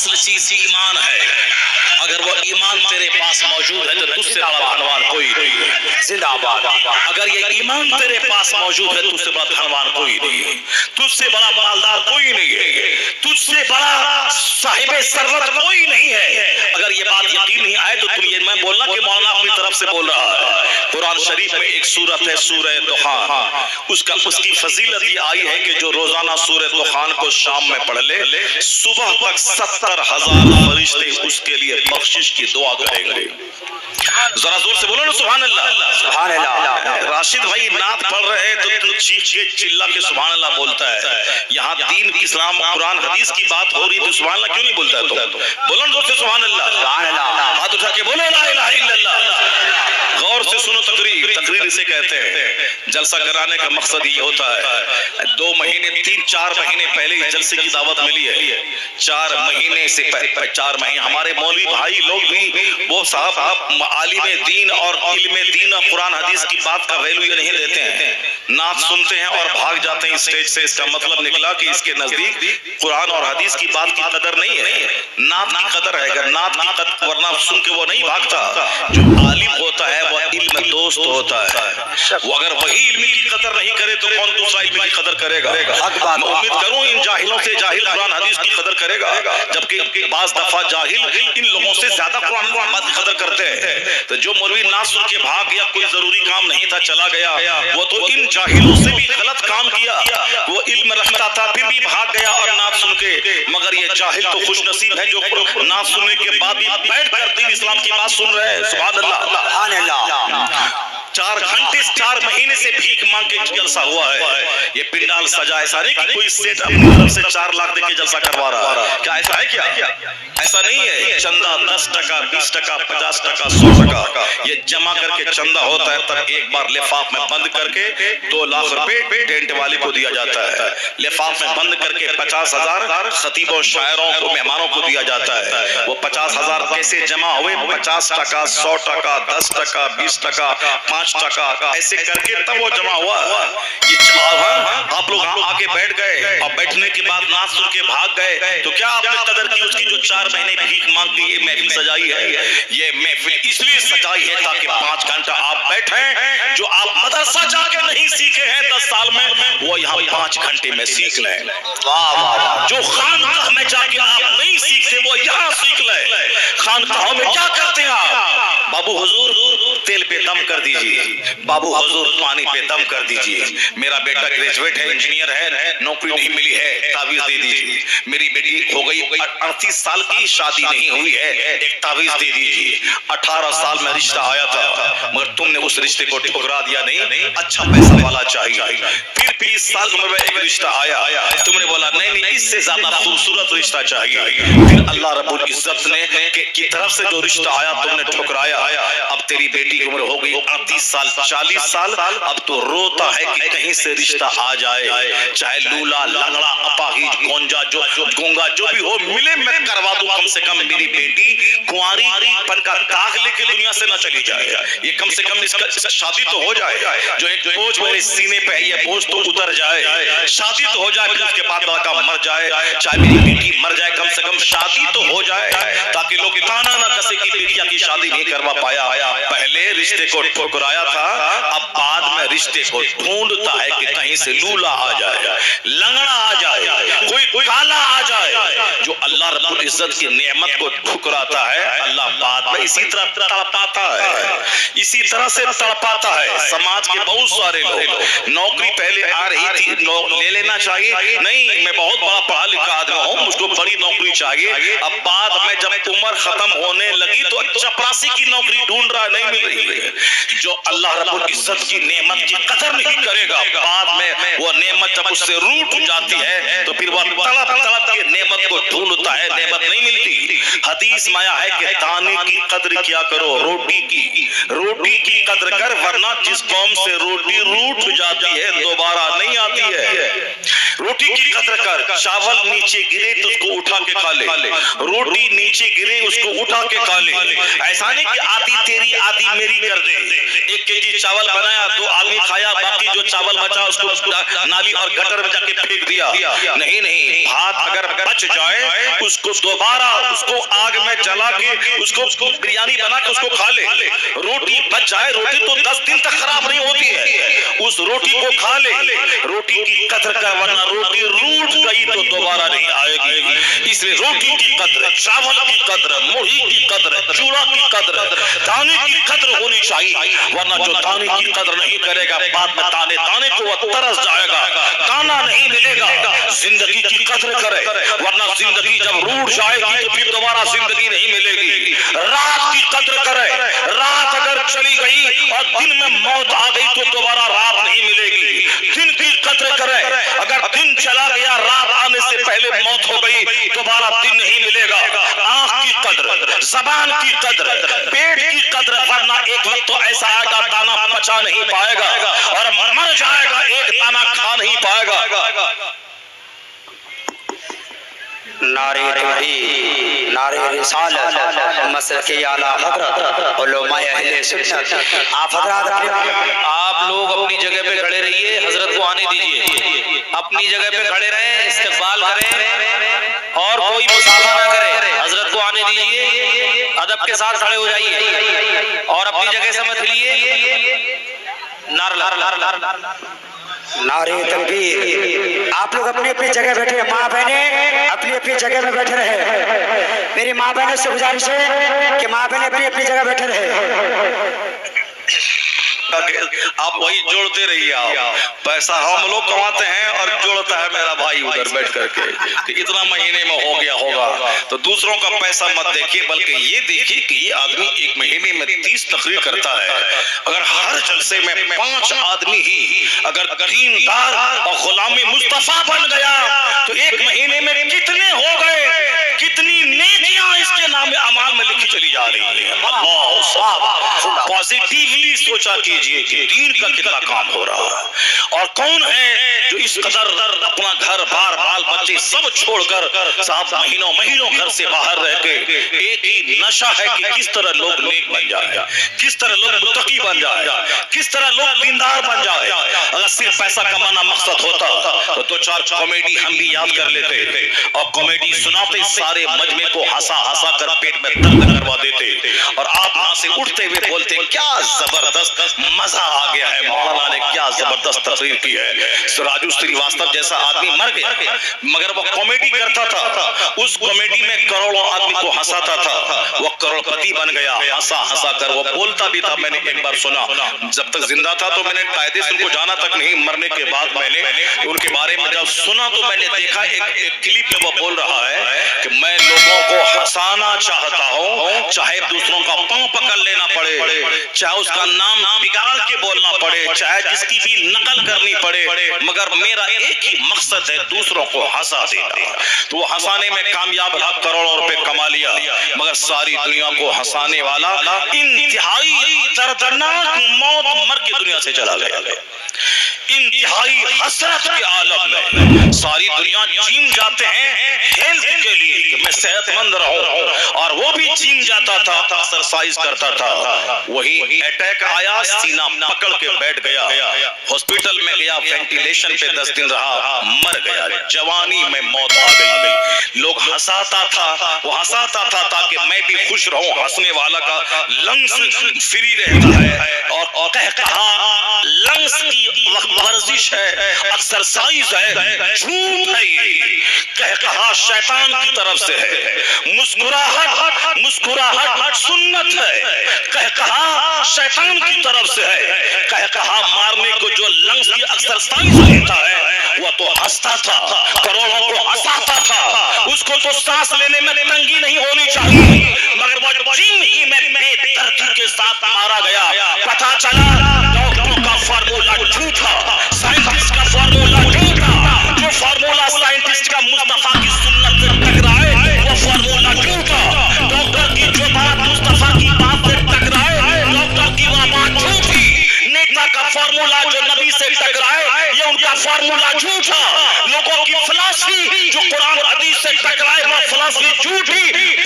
اصل چیز ایمان ہے. اگر وہ ایمان تیرے پاس موجود ہے تو تجھ سے بڑا دھنوان کوئی نہیں ہے. زندہ باد. اگر یہ ایمان تیرے پاس موجود ہے تجھ سے بڑا دھنوان کوئی نہیں ہے, تجھ سے بڑا مالدار کوئی نہیں ہے, تجھ سے بڑا صاحب ثروت کوئی نہیں ہے. اگر یہ بات یقین نہیں آئے تو تم یہ میں بولنا کہ مولانا اپنی طرف سے بول رہا ہے. قرآن شریف میں ایک سورت ہے سورہ دخان, اس کی فضیلت یہ آئی ہے کہ جو روزانہ سورہ دخان کو شام میں پڑھ لے صبح تک 70,000 فرشتے اس کے لیے بخشش کی دعا کریں گے. ذرا زور سے بولو نا سبحان اللہ. سبحان اللہ. راشد بھائی نعت پڑھ رہے ہیں تو تم چیخ کے چلا کے سبحان اللہ بولتا ہے. یہاں دین اسلام قرآن حدیث کی بات ہو رہی تو سبحان اللہ کیوں نہیں بولتا ہے تو بولو نا زور سے سبحان اللہ. سبحان اللہ. ہاتھ اٹھا کے بولو لا الہ الا اللہ. غور سے سنو تقریر اسے کہتے ہیں. جلسہ کرانے کا مقصد یہ ہوتا ہے 2 مہینے 3-4 مہینے پہلے جلسے کی دعوت ملی ہے. 4 مہینے سے 4 مہینے ہمارے مولوی بھائی لوگ بھی وہ صاحب عالم دین اور علم دین اور قرآن حدیث کی بات کا ویلو یہ نہیں دیتے ہیں. نعت سنتے ہیں اور بھاگ جاتے ہیں اسٹیج سے. اس کا مطلب نکلا کہ اس کے نزدیک قرآن اور حدیث کی بات کی قدر نہیں ہے, نعت کی قدر ہے. اگر نعت کی قدر ورنہ سن کے وہ نہیں بھاگتا. جو عالم ہوتا ہے وہ علم دوست ہوتا ہے. وہ اگر وہی علم کی قدر نہیں کرے تو کون دوسرا علم کی قدر کرے گا. میں امید کروں ان جاہلوں سے جاہل قرآن حدیث کی قدر کرے گا, جبکہ بعض دفعہ جاہل ان لوگوں سے زیادہ قرآن کی قدر کرتے ہیں. تو جو مولوی نعت سن کے بھاگ گیا, کوئی ضروری کام نہیں تھا چلا گیا, وہ تو ان جاہلوں سے بھی غلط کام کیا. وہ علم رکھتا تھا پھر بھی بھاگ گیا اور نعت سن کے. مگر یہ جاہل تو خوش نصیب ہے جو نعت سننے کے بعد بھی بیٹھ کر دین اسلام کی بات سن رہے ہیں. سبحان اللہ. سبحان اللہ. 4 گھنٹے 4 مہینے سے بھیک مانگ کے جلسہ ہوا ہے. یہ پنڈال سجا ایسا نہیں کہ کوئی سیٹ اپنی طرف سے 4 لاکھ دے کے جلسہ کروا رہا ہے. کیا ایسا ہے کیا؟ ایسا نہیں ہے. چندہ 10 ٹکا 20 ٹکا 50 ٹکا 100 ٹکا یہ جمع کر کے چندہ ہوتا ہے. تب ایک بار لفاف میں بند کر کے 2 لاکھ روپے ٹینٹ والے کو دیا جاتا ہے. لفاف میں بند کر کے 50,000 خطیبوں شاعروں کو مہمانوں کو دیا جاتا ہے. وہ 50,000 کیسے جمع ہوئے؟ 50 ٹکا 100 ٹکا 10 ٹکا 20 ٹکا 5 ٹکا ایسے کر کے تب وہ جمع ہوا. یہ آپ لوگ آ کے بیٹھ گئے اور بیٹھنے کے بعد نعت سن کے بھاگ گئے تو کیا آپ نے قدر کی اس کی جو 4 مہینے بھیک مانگ کے یہ محفل سجائی ہے؟ یہ محفل اس لیے سجائی ہے تاکہ 5 گھنٹہ آپ بیٹھیں. جو آپ مدرسہ جا کے نہیں سیکھے ہیں 10 سال میں وہ یہاں 5 گھنٹے میں سیکھ لیں. جو خانقاہ میں جا کے آپ نہیں سیکھتے وہ یہاں سیکھ لیں. خانقاہوں میں کیا کرتے ہیں آپ؟ بابو حضور تیل پہ دم کر دیجئے, بابو حضور پانی پہ دم کر دیجئے. میرا بیٹا گریجویٹ ہے, انجینئر ہے, نوکری نہیں ملی ہے, تعویذ دے دیجئے. میری بیٹی ہو گئی 38 سال کی, شادی نہیں ہوئی ہے, ایک تعویذ دے دیجئے. 18 سال میں رشتہ آیا تھا مگر تم نے اس رشتے کو ٹھکرا دیا. نہیں, اچھا پیسہ والا چاہیے. پھر 20 سال میں ایک رشتہ آیا, تم نے بولا نہیں اس سے زیادہ خوبصورت رشتہ چاہیے. پھر اللہ رب العزت نے کی طرف سے جو رشتہ آیا تم نے ٹھکرایا. اب تیری بیٹی کی عمر ہو گئی 38 سال 40 سال, اب تو روتا ہے کہ کہیں سے رشتہ آ جائے. چاہے لولا لنگڑا اپاہج گونجا جو گونگا جو بھی ہو ملے میں کروا دوں. کم سے کم میری بیٹی کنواری پن کا داغ لے کے دنیا سے نہ چلی جائے. یہ کم سے کم اس کا شادی تو ہو جائے. جو ایک بوجھ میرے سینے پہ ہے یہ بوجھ تو اتر جائے. شادی تو ہو جائے, پھر اس کے بعد لڑکا مر جائے, چاہے میری بیٹی مر جائے, کم سے کم شادی تو ہو جائے تاکہ لوگ تانا نہ کسے کی بیٹیاں کی شادی نہیں کروا پایا. پہلے رشتے کو ٹھکرایا تھا, اب بعد میں رشتے کو ڈھونڈتا ہے کہ کہیں سے لولا آ جائے, لنگڑا آ جائے, کوئی کالا آ جائے. جو اللہ رب العزت کی نعمت کو ٹھکراتا ہے اللہ بعد میں اسی طرح تڑپاتا ہے, اسی طرح سے تڑپاتا ہے. سماج کے بہت سارے لوگ نوکری پہلے آ رہی تھی لے لینا چاہیے, نہیں میں بہت بڑا پڑھا لکھا آدمی ہوں مجھ کو بڑی نوکری چاہیے. اب بعد میں جب عمر ختم ہونے لگی تو چپراسی کی نوکری ڈھونڈ رہا, نہیں مل رہی ہے. جو اللہ رب العزت کی نعمت کی قدر نہیں کرے گا بعد میں وہ نعمت جب اس سے روٹ جاتی ہے تو پھر وہ تڑپ تڑپ کے نعمت کو ڈھونڈتا ہے, نعمت نہیں ملتی. حدیث میں آیا ہے کہ دانے کی قدر کیا کرو, روٹی کی قدر کر ورنہ جس قوم سے روٹی روٹ جاتی ہے دوبارہ نہیں آتی ہے. روٹی کی قدر کر. چاول نیچے گرے تو اس کو اٹھا کے کھا لے, روٹی نیچے گرے اس کو اٹھا کے کھا لے. ایسا نہیں کہ آدھی تیری آدھی میری کر دے. 1 kg چاول بنایا, 2 آدمی کھایا, باقی جو چاول بچا اس کو نالی اور گٹر میں جا کے پھینک دیا. نہیں نہیں, بھات اگر بچ جائے اس کو دوبارہ اس کو آگ میں جلا کے اس کو بریانی بنا کے اس کو کھا لے. روٹی بچ جائے, روٹی تو 10 دن تک خراب نہیں ہوتی ہے, اس روٹی کو کھا لے. روٹی کی قدر کر, ورنہ روٹی روٹ گئی تو دوبارہ نہیں آئے گی. اس لیے روٹی کی قدر, چاول کی قدر, مڑھی کی قدر, چوڑا کی قدر, دانے کی قدر ہونی چاہیے. ورنہ جو دانے کی قدر نہیں کرے گا بعد میں دانے کو وہ ترس جائے گا, دانا نہیں ملے گا. زندگی کی قدر کرے, ورنہ زندگی جب روٹ جائے گی تو پھر دوبارہ زندگی نہیں ملے گی. رات کی قدر کرے, رات اگر چلی گئی اور دن میں موت آ گئی تو دوبارہ رات نہیں ملے گی. دن کی قدر کرے, اگر دن چلا گیا رات آنے سے پہلے موت ہو گئی دوبارہ دن نہیں ملے گا. آنکھ کی قدر, زبان کی قدر, پیٹ کی قدر, ورنہ ایک وقت تو ایسا آئے گا دانا پچا نہیں پائے گا اور مر جائے گا, ایک دانا کھا نہیں پائے گا. نعرے تحریک, نعرے رسالت, مسلک اعلیٰ حضرت علماء اہل سنت. آپ حضرات آپ لوگ اپنی جگہ پہ کھڑے رہیے, حضرت کو آنے دیجیے. اپنی جگہ پہ کھڑے رہیں, استقبال کریں اور کوئی مصافحہ نہ کرے. حضرت کو آنے دیجیے, ادب کے ساتھ کھڑے ہو جائیے اور اپنی جگہ سے مت ہلیے. نعرے تکبیر. آپ لوگ اپنی اپنی جگہ بیٹھے ہیں, ماں بہنیں اپنی اپنی جگہ میں بیٹھے رہے. میری ماں بہنوں سے گزارش ہے کہ ماں بہنیں اپنی اپنی جگہ بیٹھے رہے. آپ وہی جوڑتے رہیے. آپ پیسہ ہم لوگ کماتے ہیں اور جوڑتا ہے میرا بھائی ادھر بیٹھ کر کے کہ اتنا مہینے میں ہو گیا ہوگا. تو دوسروں کا پیسہ مت دیکھیے, بلکہ یہ دیکھیے کہ یہ آدمی ایک مہینے میں 30 تقریر کرتا ہے. اگر ہر جلسے میں 5 آدمی ہی اگر دیندار اور غلام مصطفیٰ بن گیا تو ایک مہینے میں کتنے ہو گئے, کتنی نیکیاں اس کے نام اعمال میں لکھی چلی جا رہی ہیں. اللہ صاحب پازیٹیولی سوچا کیجئے کہ دین کا کتنا کام ہو رہا ہے. اور کون ہے جو اس قدر اپنا گھر بار بال بچے سب چھوڑ کر صاحب مہینوں گھر سے باہر رہ کے ایک ہی نشہ ہے کہ کس طرح لوگ نیک بن جائے, کس طرح لوگ متقی بن جائے, کس طرح لوگ دیندار بن جائے. اگر صرف پیسہ کمانا مقصد ہوتا تو 2-4 کامیڈی ہم بھی یاد کر لیتے اور کامیڈی سناتے, سارے مجمع کو ہنسا کر پیٹ میں درد کروا دیتے اور آپ وہاں سے اٹھتے ہوئے بولتے کیا زبردست مزہ آ گیا ہے, مولانا نے کیا زبردست تقریر کی ہے. راجو سریواستو جیسا آدمی مر گیا مگر وہ کامیڈی کرتا تھا, اس کامیڈی میں کروڑوں آدمی کو ہنساتا تھا. وہ کروڑ پتی بن گیا ہنسا کر. وہ بولتا بھی تھا, میں نے ایک بار سنا, جب تک زندہ تھا تو میں نے قاعدے سے ان کو جانا تک نہیں, مرنے کے بعد میں نے ان کے بارے میں جب سنا تو میں نے دیکھا ایک کلپ میں وہ بول رہا ہے کہ میں لوگوں کو ہنسانا چاہتا ہوں, چاہے دوسروں کا پاؤں پکڑ لینا پڑے, چاہے اس کا نام بگاڑ کے بولنا پڑے, چاہے جس کی بھی نقل کرنی پڑے, مگر میرا ایک ہی مقصد ہے دوسروں کو ہنسا دینا. تو وہ ہنسانے میں کامیاب رہا, کروڑوں روپے کما لیا, مگر ساری دنیا کو ہنسانے والا انتہائی دردناک موت مر کے دنیا سے چلا گیا. انتہائی حسرت کے عالم میں ساری دنیا جیم جاتے ہیں ہیلتھ کے لیے کہ میں صحت مند رہوں, اور وہ بھی جیم جاتا تھا, ایکسرسائز کرتا تھا. وہی اٹیک آیا, سینہ پکڑ کے بیٹھ گیا, ہاسپٹل میں گیا, وینٹیلیشن پہ 10 دن رہا, مر گیا. جوانی میں موت آ گئی. لوگ ہنساتا تھا, وہ ہنساتا تھا تاکہ میں بھی خوش رہوں. ہنسنے والا کا لنگس فری رہتا ہے اور کہا لنگس کی ورزش ہے, ایکسرسائز ہے, جھوٹ ہے. یہ کہا شیطان کی طرف سے ہے. مسکراہٹ سنت ہے, کہا شیطان کی طرف سے ہے. کہا مارنے کو جو لنگس کی ایکسرسائز لیتا ہے وہ تو ہنستا تھا, کروڑوں کو ہنساتا تھا. اس کو تو سانس لینے میں تنگی نہیں ہونی چاہیے, مگر وہ جم ہی میں بے دردی کے ساتھ مارا گیا. پتہ چلا ڈاکٹروں کا فارمولا جھوٹا, سائنٹسٹ کا فارمولا جھوٹا. جو فارمولا سائنٹسٹ کا مصطفیٰ کی سنت سے ٹکرائے وہ فارمولا جھوٹا. ڈاکٹر کی جو بات مصطفیٰ کی بات سے ٹکرائے ڈاکٹر کی وہ بات جھوٹی. نیتا کا فارمولا جو نبی سے ٹکرائے یہ ان کا فارمولا جھوٹا. لوگوں فلسفی جو قرآن حدیث سے ٹکرائے وہ فلسفی جھوٹی